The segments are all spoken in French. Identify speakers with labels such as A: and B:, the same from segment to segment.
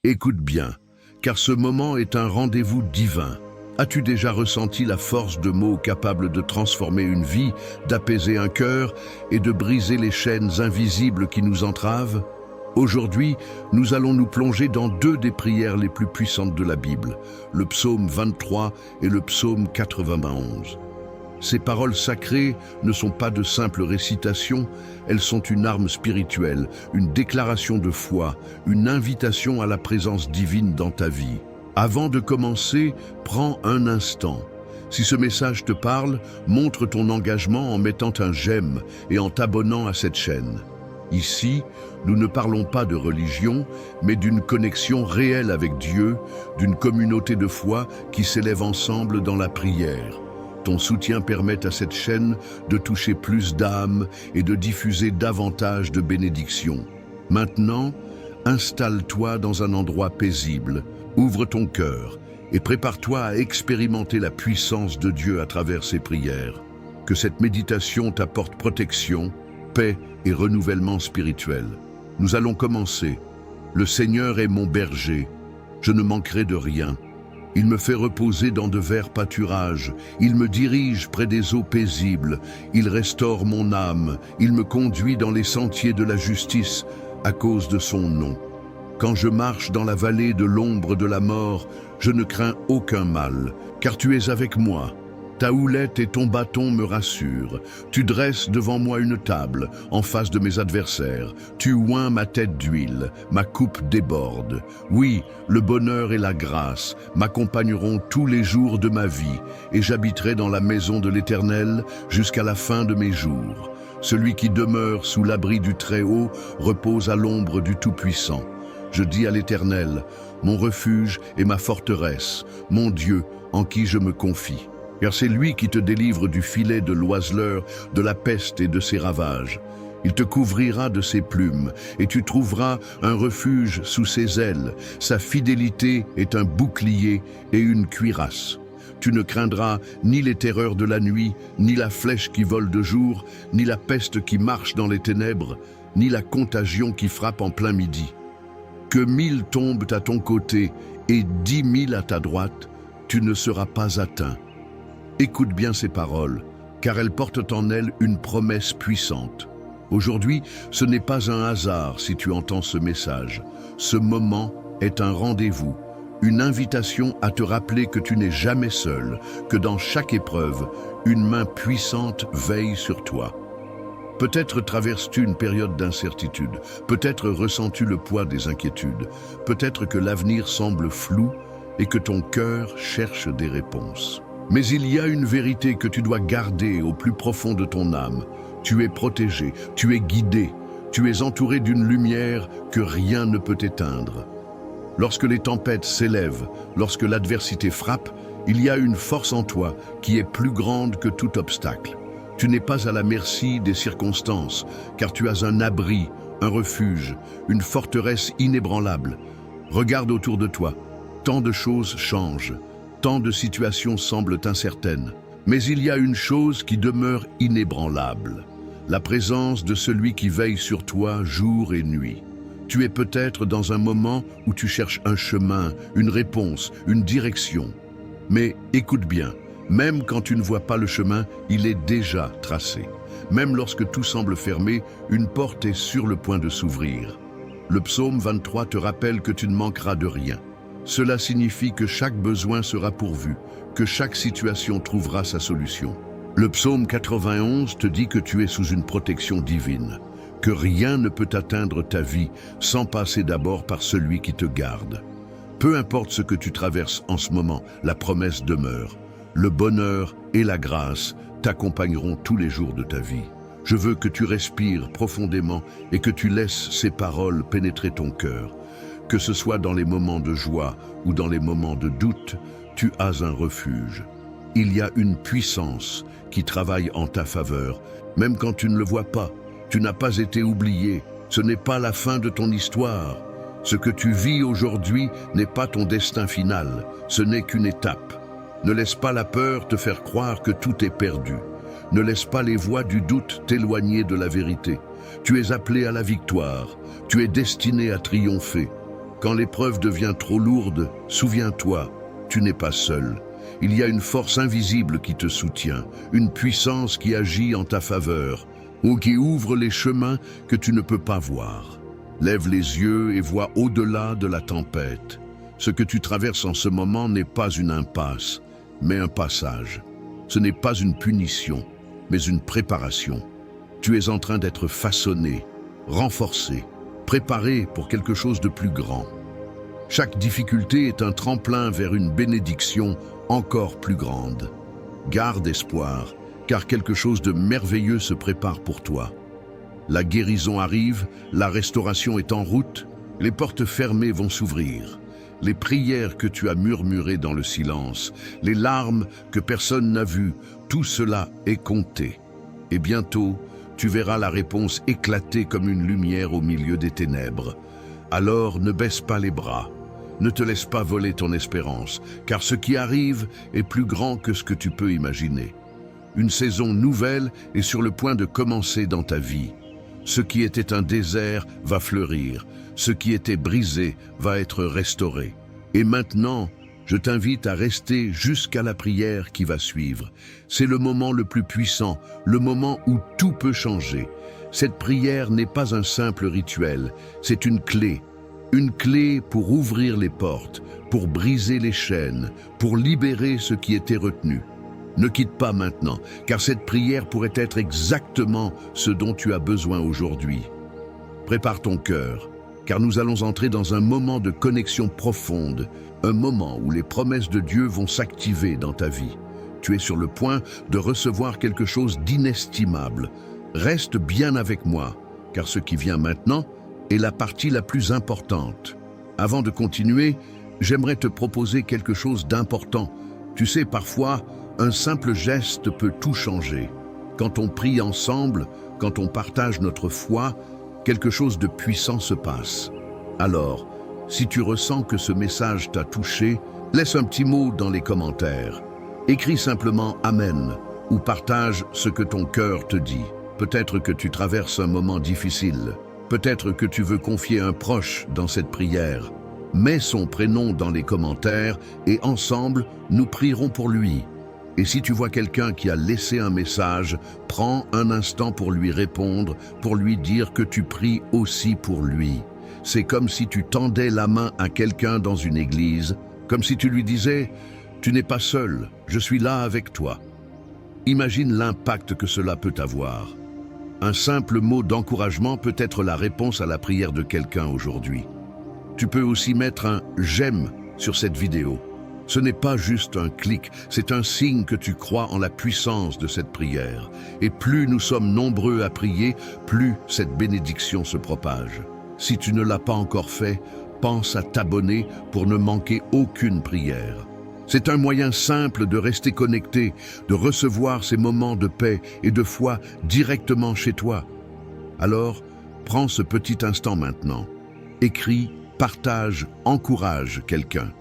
A: Écoute bien, car ce moment est un rendez-vous divin. As-tu déjà ressenti la force de mots capables de transformer une vie, d'apaiser un cœur et de briser les chaînes invisibles qui nous entravent? Aujourd'hui, nous allons nous plonger dans deux des prières les plus puissantes de la Bible, le psaume 23 et le psaume 91. Ces paroles sacrées ne sont pas de simples récitations, elles sont une arme spirituelle, une déclaration de foi, une invitation à la présence divine dans ta vie. Avant de commencer, prends un instant. Si ce message te parle, montre ton engagement en mettant un j'aime et en t'abonnant à cette chaîne. Ici, nous ne parlons pas de religion, mais d'une connexion réelle avec Dieu, d'une communauté de foi qui s'élève ensemble dans la prière. Ton soutien permet à cette chaîne de toucher plus d'âmes et de diffuser davantage de bénédictions. Maintenant, installe-toi dans un endroit paisible, ouvre ton cœur et prépare-toi à expérimenter la puissance de Dieu à travers ses prières. Que cette méditation t'apporte protection, paix et renouvellement spirituel. Nous allons commencer. Le Seigneur est mon berger, je ne manquerai de rien. Il me fait reposer dans de verts pâturages, il me dirige près des eaux paisibles, il restaure mon âme, il me conduit dans les sentiers de la justice à cause de son nom. Quand je marche dans la vallée de l'ombre de la mort, je ne crains aucun mal, car tu es avec moi. Ta houlette et ton bâton me rassurent. Tu dresses devant moi une table, en face de mes adversaires. Tu oins ma tête d'huile, ma coupe déborde. Oui, le bonheur et la grâce m'accompagneront tous les jours de ma vie, et j'habiterai dans la maison de l'Éternel jusqu'à la fin de mes jours. Celui qui demeure sous l'abri du Très-Haut repose à l'ombre du Tout-Puissant. Je dis à l'Éternel, mon refuge et ma forteresse, mon Dieu en qui je me confie. Car c'est lui qui te délivre du filet de l'oiseleur, de la peste et de ses ravages. Il te couvrira de ses plumes, et tu trouveras un refuge sous ses ailes. Sa fidélité est un bouclier et une cuirasse. Tu ne craindras ni les terreurs de la nuit, ni la flèche qui vole de jour, ni la peste qui marche dans les ténèbres, ni la contagion qui frappe en plein midi. Que 1000 tombent à ton côté et 10 000 à ta droite, tu ne seras pas atteint. Écoute bien ces paroles, car elles portent en elles une promesse puissante. Aujourd'hui, ce n'est pas un hasard si tu entends ce message. Ce moment est un rendez-vous, une invitation à te rappeler que tu n'es jamais seul, que dans chaque épreuve, une main puissante veille sur toi. Peut-être traverses-tu une période d'incertitude, peut-être ressens-tu le poids des inquiétudes, peut-être que l'avenir semble flou et que ton cœur cherche des réponses. Mais il y a une vérité que tu dois garder au plus profond de ton âme. Tu es protégé, tu es guidé, tu es entouré d'une lumière que rien ne peut éteindre. Lorsque les tempêtes s'élèvent, lorsque l'adversité frappe, il y a une force en toi qui est plus grande que tout obstacle. Tu n'es pas à la merci des circonstances, car tu as un abri, un refuge, une forteresse inébranlable. Regarde autour de toi, tant de choses changent. Tant de situations semblent incertaines. Mais il y a une chose qui demeure inébranlable, la présence de celui qui veille sur toi jour et nuit. Tu es peut-être dans un moment où tu cherches un chemin, une réponse, une direction. Mais écoute bien, même quand tu ne vois pas le chemin, il est déjà tracé. Même lorsque tout semble fermé, une porte est sur le point de s'ouvrir. Le psaume 23 te rappelle que tu ne manqueras de rien. Cela signifie que chaque besoin sera pourvu, que chaque situation trouvera sa solution. Le psaume 91 te dit que tu es sous une protection divine, que rien ne peut atteindre ta vie sans passer d'abord par celui qui te garde. Peu importe ce que tu traverses en ce moment, la promesse demeure. Le bonheur et la grâce t'accompagneront tous les jours de ta vie. Je veux que tu respires profondément et que tu laisses ces paroles pénétrer ton cœur. Que ce soit dans les moments de joie ou dans les moments de doute, tu as un refuge. Il y a une puissance qui travaille en ta faveur. Même quand tu ne le vois pas, tu n'as pas été oublié. Ce n'est pas la fin de ton histoire. Ce que tu vis aujourd'hui n'est pas ton destin final. Ce n'est qu'une étape. Ne laisse pas la peur te faire croire que tout est perdu. Ne laisse pas les voix du doute t'éloigner de la vérité. Tu es appelé à la victoire. Tu es destiné à triompher. Quand l'épreuve devient trop lourde, souviens-toi, tu n'es pas seul. Il y a une force invisible qui te soutient, une puissance qui agit en ta faveur, ou qui ouvre les chemins que tu ne peux pas voir. Lève les yeux et vois au-delà de la tempête. Ce que tu traverses en ce moment n'est pas une impasse, mais un passage. Ce n'est pas une punition, mais une préparation. Tu es en train d'être façonné, renforcé, préparé pour quelque chose de plus grand. Chaque difficulté est un tremplin vers une bénédiction encore plus grande. Garde espoir, car quelque chose de merveilleux se prépare pour toi. La guérison arrive, la restauration est en route, les portes fermées vont s'ouvrir. Les prières que tu as murmurées dans le silence, les larmes que personne n'a vues, tout cela est compté. Et bientôt, tu verras la réponse éclater comme une lumière au milieu des ténèbres. Alors ne baisse pas les bras, ne te laisse pas voler ton espérance, car ce qui arrive est plus grand que ce que tu peux imaginer. Une saison nouvelle est sur le point de commencer dans ta vie. Ce qui était un désert va fleurir, ce qui était brisé va être restauré. Et maintenant, je t'invite à rester jusqu'à la prière qui va suivre. C'est le moment le plus puissant, le moment où tout peut changer. Cette prière n'est pas un simple rituel, c'est une clé pour ouvrir les portes, pour briser les chaînes, pour libérer ce qui était retenu. Ne quitte pas maintenant, car cette prière pourrait être exactement ce dont tu as besoin aujourd'hui. Prépare ton cœur, car nous allons entrer dans un moment de connexion profonde, un moment où les promesses de Dieu vont s'activer dans ta vie. Tu es sur le point de recevoir quelque chose d'inestimable. Reste bien avec moi, car ce qui vient maintenant est la partie la plus importante. Avant de continuer, j'aimerais te proposer quelque chose d'important. Tu sais, parfois, un simple geste peut tout changer. Quand on prie ensemble, quand on partage notre foi, quelque chose de puissant se passe. Alors, si tu ressens que ce message t'a touché, laisse un petit mot dans les commentaires. Écris simplement « Amen » ou partage ce que ton cœur te dit. Peut-être que tu traverses un moment difficile. Peut-être que tu veux confier un proche dans cette prière. Mets son prénom dans les commentaires et ensemble, nous prierons pour lui. Et si tu vois quelqu'un qui a laissé un message, prends un instant pour lui répondre, pour lui dire que tu pries aussi pour lui. C'est comme si tu tendais la main à quelqu'un dans une église, comme si tu lui disais « Tu n'es pas seul, je suis là avec toi ». Imagine l'impact que cela peut avoir. Un simple mot d'encouragement peut être la réponse à la prière de quelqu'un aujourd'hui. Tu peux aussi mettre un « j'aime » sur cette vidéo. Ce n'est pas juste un clic, c'est un signe que tu crois en la puissance de cette prière. Et plus nous sommes nombreux à prier, plus cette bénédiction se propage. Si tu ne l'as pas encore fait, pense à t'abonner pour ne manquer aucune prière. C'est un moyen simple de rester connecté, de recevoir ces moments de paix et de foi directement chez toi. Alors, prends ce petit instant maintenant. Écris, partage, encourage quelqu'un.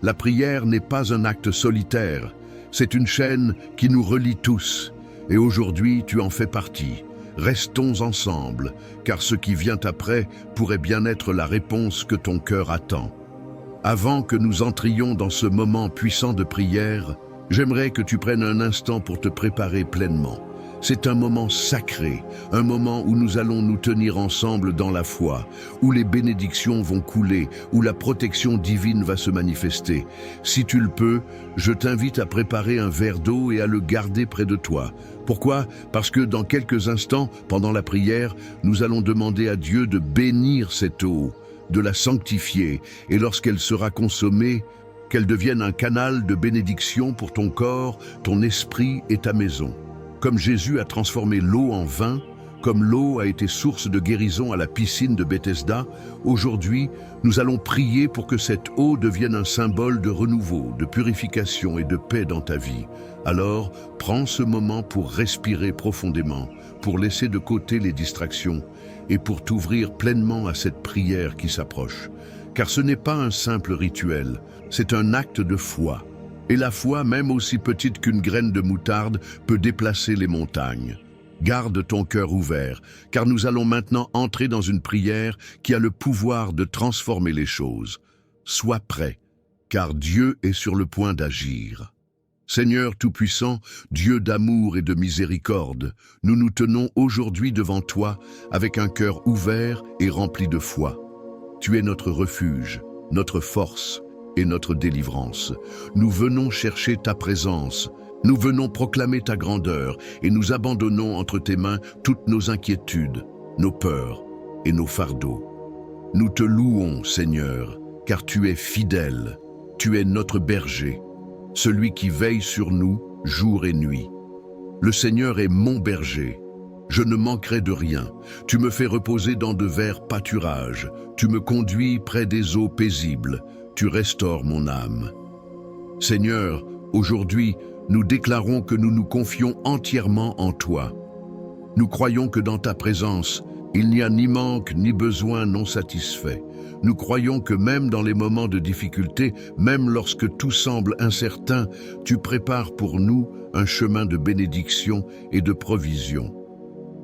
A: La prière n'est pas un acte solitaire, c'est une chaîne qui nous relie tous. Et aujourd'hui, tu en fais partie. Restons ensemble, car ce qui vient après pourrait bien être la réponse que ton cœur attend. Avant que nous entrions dans ce moment puissant de prière, j'aimerais que tu prennes un instant pour te préparer pleinement. C'est un moment sacré, un moment où nous allons nous tenir ensemble dans la foi, où les bénédictions vont couler, où la protection divine va se manifester. Si tu le peux, je t'invite à préparer un verre d'eau et à le garder près de toi. Pourquoi? Parce que dans quelques instants, pendant la prière, nous allons demander à Dieu de bénir cette eau, de la sanctifier, et lorsqu'elle sera consommée, qu'elle devienne un canal de bénédiction pour ton corps, ton esprit et ta maison. Comme Jésus a transformé l'eau en vin, comme l'eau a été source de guérison à la piscine de Bethesda, aujourd'hui, nous allons prier pour que cette eau devienne un symbole de renouveau, de purification et de paix dans ta vie. Alors, prends ce moment pour respirer profondément, pour laisser de côté les distractions et pour t'ouvrir pleinement à cette prière qui s'approche. Car ce n'est pas un simple rituel, c'est un acte de foi. Et la foi, même aussi petite qu'une graine de moutarde, peut déplacer les montagnes. Garde ton cœur ouvert, car nous allons maintenant entrer dans une prière qui a le pouvoir de transformer les choses. Sois prêt, car Dieu est sur le point d'agir. Seigneur Tout-Puissant, Dieu d'amour et de miséricorde, nous nous tenons aujourd'hui devant toi avec un cœur ouvert et rempli de foi. Tu es notre refuge, notre force et notre délivrance. Nous venons chercher ta présence, nous venons proclamer ta grandeur et nous abandonnons entre tes mains toutes nos inquiétudes, nos peurs et nos fardeaux. Nous te louons, Seigneur, car tu es fidèle, tu es notre berger, celui qui veille sur nous jour et nuit. Le Seigneur est mon berger, je ne manquerai de rien. Tu me fais reposer dans de verts pâturages, tu me conduis près des eaux paisibles, tu restaures mon âme. Seigneur, aujourd'hui, nous déclarons que nous nous confions entièrement en toi. Nous croyons que dans ta présence, il n'y a ni manque ni besoin non satisfait. Nous croyons que même dans les moments de difficulté, même lorsque tout semble incertain, tu prépares pour nous un chemin de bénédiction et de provision.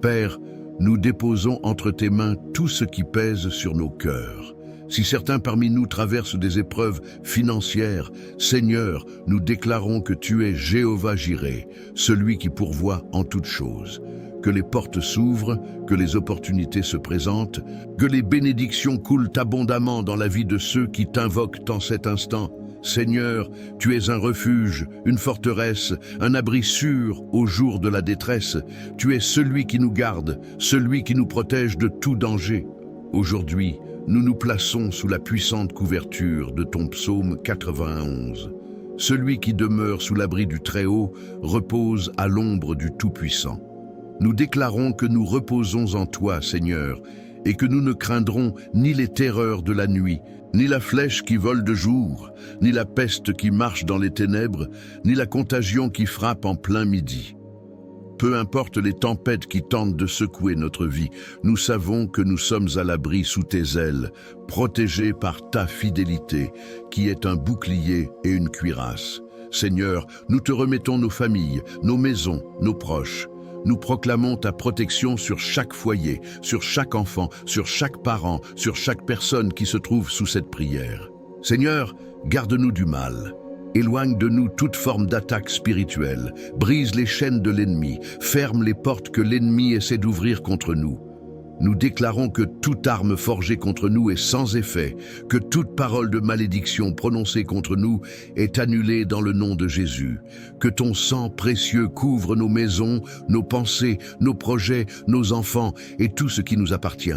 A: Père, nous déposons entre tes mains tout ce qui pèse sur nos cœurs. Si certains parmi nous traversent des épreuves financières, Seigneur, nous déclarons que tu es Jéhovah-Jireh, celui qui pourvoit en toutes choses. Que les portes s'ouvrent, que les opportunités se présentent, que les bénédictions coulent abondamment dans la vie de ceux qui t'invoquent en cet instant. Seigneur, tu es un refuge, une forteresse, un abri sûr au jour de la détresse. Tu es celui qui nous garde, celui qui nous protège de tout danger. Aujourd'hui, nous nous plaçons sous la puissante couverture de ton psaume 91. Celui qui demeure sous l'abri du Très-Haut repose à l'ombre du Tout-Puissant. Nous déclarons que nous reposons en toi, Seigneur, et que nous ne craindrons ni les terreurs de la nuit, ni la flèche qui vole de jour, ni la peste qui marche dans les ténèbres, ni la contagion qui frappe en plein midi. Peu importe les tempêtes qui tentent de secouer notre vie, nous savons que nous sommes à l'abri sous tes ailes, protégés par ta fidélité, qui est un bouclier et une cuirasse. Seigneur, nous te remettons nos familles, nos maisons, nos proches. Nous proclamons ta protection sur chaque foyer, sur chaque enfant, sur chaque parent, sur chaque personne qui se trouve sous cette prière. Seigneur, garde-nous du mal. Éloigne de nous toute forme d'attaque spirituelle. Brise les chaînes de l'ennemi. Ferme les portes que l'ennemi essaie d'ouvrir contre nous. Nous déclarons que toute arme forgée contre nous est sans effet, que toute parole de malédiction prononcée contre nous est annulée dans le nom de Jésus, que ton sang précieux couvre nos maisons, nos pensées, nos projets, nos enfants et tout ce qui nous appartient.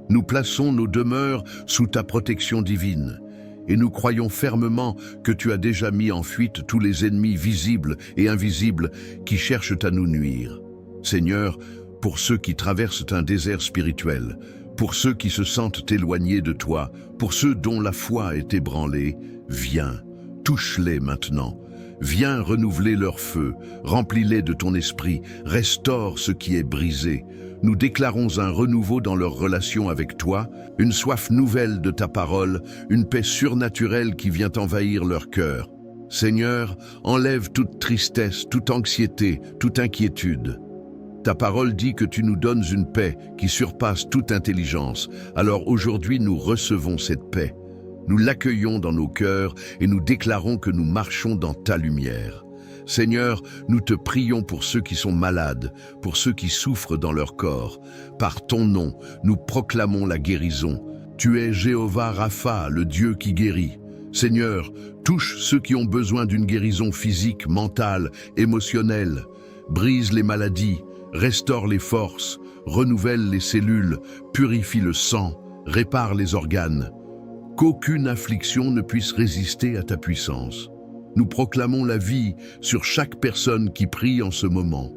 A: Nous plaçons nos demeures sous ta protection divine et nous croyons fermement que tu as déjà mis en fuite tous les ennemis visibles et invisibles qui cherchent à nous nuire. Seigneur, pour ceux qui traversent un désert spirituel, pour ceux qui se sentent éloignés de toi, pour ceux dont la foi est ébranlée, viens, touche-les maintenant. Viens renouveler leur feu, remplis-les de ton esprit, restaure ce qui est brisé. Nous déclarons un renouveau dans leur relation avec toi, une soif nouvelle de ta parole, une paix surnaturelle qui vient envahir leur cœur. Seigneur, enlève toute tristesse, toute anxiété, toute inquiétude. Ta parole dit que tu nous donnes une paix qui surpasse toute intelligence. Alors aujourd'hui, nous recevons cette paix. Nous l'accueillons dans nos cœurs et nous déclarons que nous marchons dans ta lumière. Seigneur, nous te prions pour ceux qui sont malades, pour ceux qui souffrent dans leur corps. Par ton nom, nous proclamons la guérison. Tu es Jéhovah Rapha, le Dieu qui guérit. Seigneur, touche ceux qui ont besoin d'une guérison physique, mentale, émotionnelle. Brise les maladies, restaure les forces, renouvelle les cellules, purifie le sang, répare les organes. Qu'aucune affliction ne puisse résister à ta puissance. Nous proclamons la vie sur chaque personne qui prie en ce moment.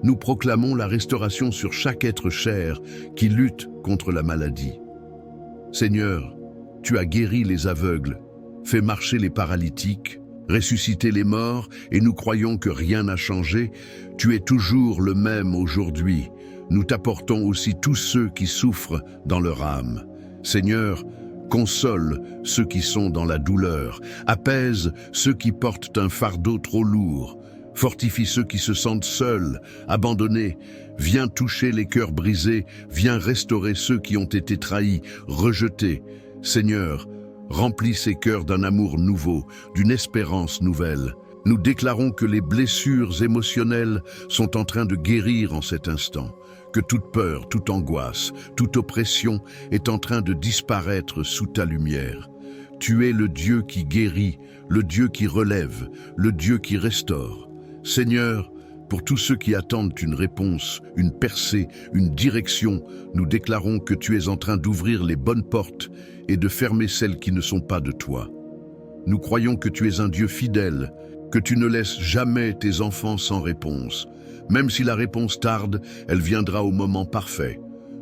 A: Nous proclamons la restauration sur chaque être cher qui lutte contre la maladie. Seigneur, tu as guéri les aveugles, fait marcher les paralytiques, ressuscité les morts, et nous croyons que rien n'a changé. Tu es toujours le même aujourd'hui. Nous t'apportons aussi tous ceux qui souffrent dans leur âme. Seigneur, console ceux qui sont dans la douleur, apaise ceux qui portent un fardeau trop lourd. Fortifie ceux qui se sentent seuls, abandonnés. Viens toucher les cœurs brisés, viens restaurer ceux qui ont été trahis, rejetés. Seigneur, remplis ces cœurs d'un amour nouveau, d'une espérance nouvelle. Nous déclarons que les blessures émotionnelles sont en train de guérir en cet instant, que toute peur, toute angoisse, toute oppression est en train de disparaître sous ta lumière. Tu es le Dieu qui guérit, le Dieu qui relève, le Dieu qui restaure. Seigneur, pour tous ceux qui attendent une réponse, une percée, une direction, nous déclarons que tu es en train d'ouvrir les bonnes portes et de fermer celles qui ne sont pas de toi. Nous croyons que tu es un Dieu fidèle, que tu ne laisses jamais tes enfants sans réponse. Même si la réponse tarde, elle viendra au moment parfait.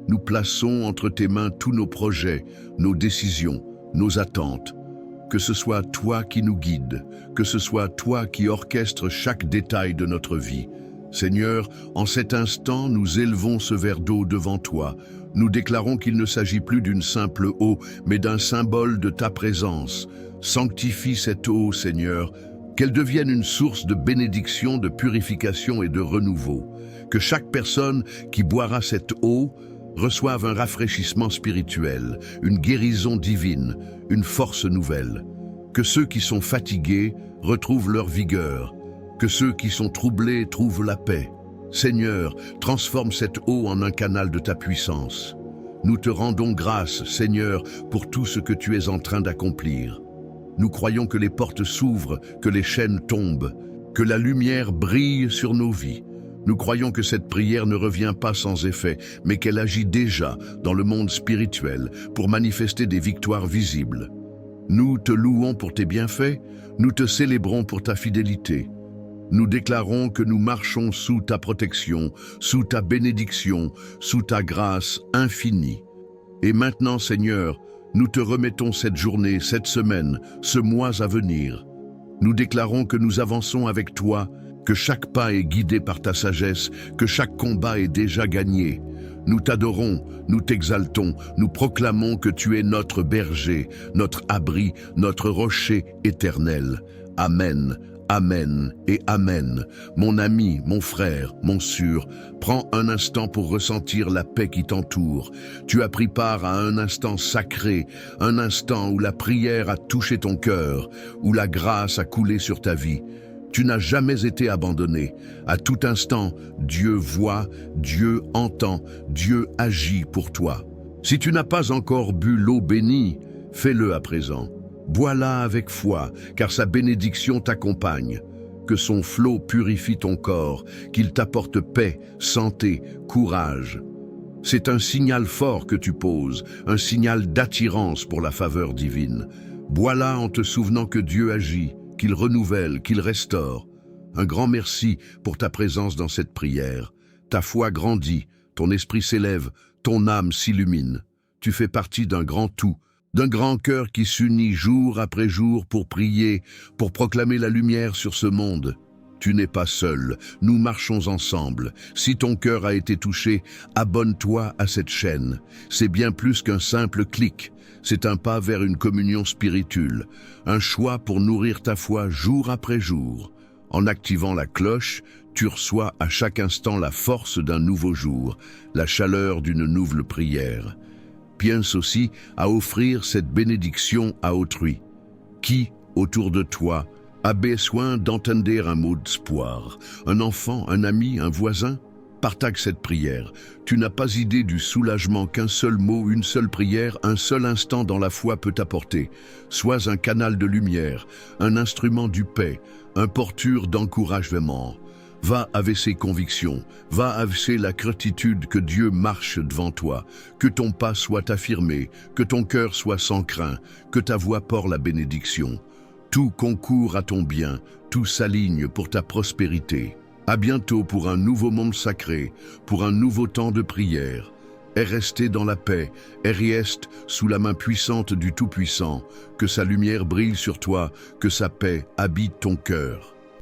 A: Nous plaçons entre tes mains tous nos projets, nos décisions, nos attentes. Que ce soit toi qui nous guide, que ce soit toi qui orchestre chaque détail de notre vie. Seigneur, en cet instant, nous élevons ce verre d'eau devant toi. Nous déclarons qu'il ne s'agit plus d'une simple eau, mais d'un symbole de ta présence. Sanctifie cette eau, Seigneur, qu'elle devienne une source de bénédiction, de purification et de renouveau. Que chaque personne qui boira cette eau reçoive un rafraîchissement spirituel, une guérison divine, une force nouvelle. Que ceux qui sont fatigués retrouvent leur vigueur. Que ceux qui sont troublés trouvent la paix. Seigneur, transforme cette eau en un canal de ta puissance. Nous te rendons grâce, Seigneur, pour tout ce que tu es en train d'accomplir. Nous croyons que les portes s'ouvrent, que les chaînes tombent, que la lumière brille sur nos vies. Nous croyons que cette prière ne revient pas sans effet, mais qu'elle agit déjà dans le monde spirituel pour manifester des victoires visibles. Nous te louons pour tes bienfaits, nous te célébrons pour ta fidélité. Nous déclarons que nous marchons sous ta protection, sous ta bénédiction, sous ta grâce infinie. Et maintenant, Seigneur, nous te remettons cette journée, cette semaine, ce mois à venir. Nous déclarons que nous avançons avec toi, que chaque pas est guidé par ta sagesse, que chaque combat est déjà gagné. Nous t'adorons, nous t'exaltons, nous proclamons que tu es notre berger, notre abri, notre rocher éternel. Amen. Amen et Amen. Mon ami, mon frère, mon sûr, prends un instant pour ressentir la paix qui t'entoure. Tu as pris part à un instant sacré, un instant où la prière a touché ton cœur, où la grâce a coulé sur ta vie. Tu n'as jamais été abandonné. À tout instant, Dieu voit, Dieu entend, Dieu agit pour toi. Si tu n'as pas encore bu l'eau bénie, fais-le à présent. Bois-la avec foi, car sa bénédiction t'accompagne. Que son flot purifie ton corps, qu'il t'apporte paix, santé, courage. C'est un signal fort que tu poses, un signal d'attirance pour la faveur divine. Bois-la en te souvenant que Dieu agit, qu'il renouvelle, qu'il restaure. Un grand merci pour ta présence dans cette prière. Ta foi grandit, ton esprit s'élève, ton âme s'illumine. Tu fais partie d'un grand tout, d'un grand cœur qui s'unit jour après jour pour prier, pour proclamer la lumière sur ce monde. Tu n'es pas seul, nous marchons ensemble. Si ton cœur a été touché, abonne-toi à cette chaîne. C'est bien plus qu'un simple clic. C'est un pas vers une communion spirituelle, un choix pour nourrir ta foi jour après jour. En activant la cloche, tu reçois à chaque instant la force d'un nouveau jour, la chaleur d'une nouvelle prière. Pense aussi à offrir cette bénédiction à autrui. Qui, autour de toi, a besoin d'entendre un mot d'espoir? Un enfant, un ami, un voisin? Partage cette prière. Tu n'as pas idée du soulagement qu'un seul mot, une seule prière, un seul instant dans la foi peut apporter. Sois un canal de lumière, un instrument du paix, un porteur d'encouragement. Va avec ses convictions, va avec la gratitude que Dieu marche devant toi, que ton pas soit affirmé, que ton cœur soit sans craint, que ta voix porte la bénédiction. Tout concourt à ton bien, tout s'aligne pour ta prospérité. À bientôt pour un nouveau monde sacré, pour un nouveau temps de prière. Et restez dans la paix, et reste sous la main puissante du Tout-Puissant, que sa lumière brille sur toi, que sa paix habite ton cœur.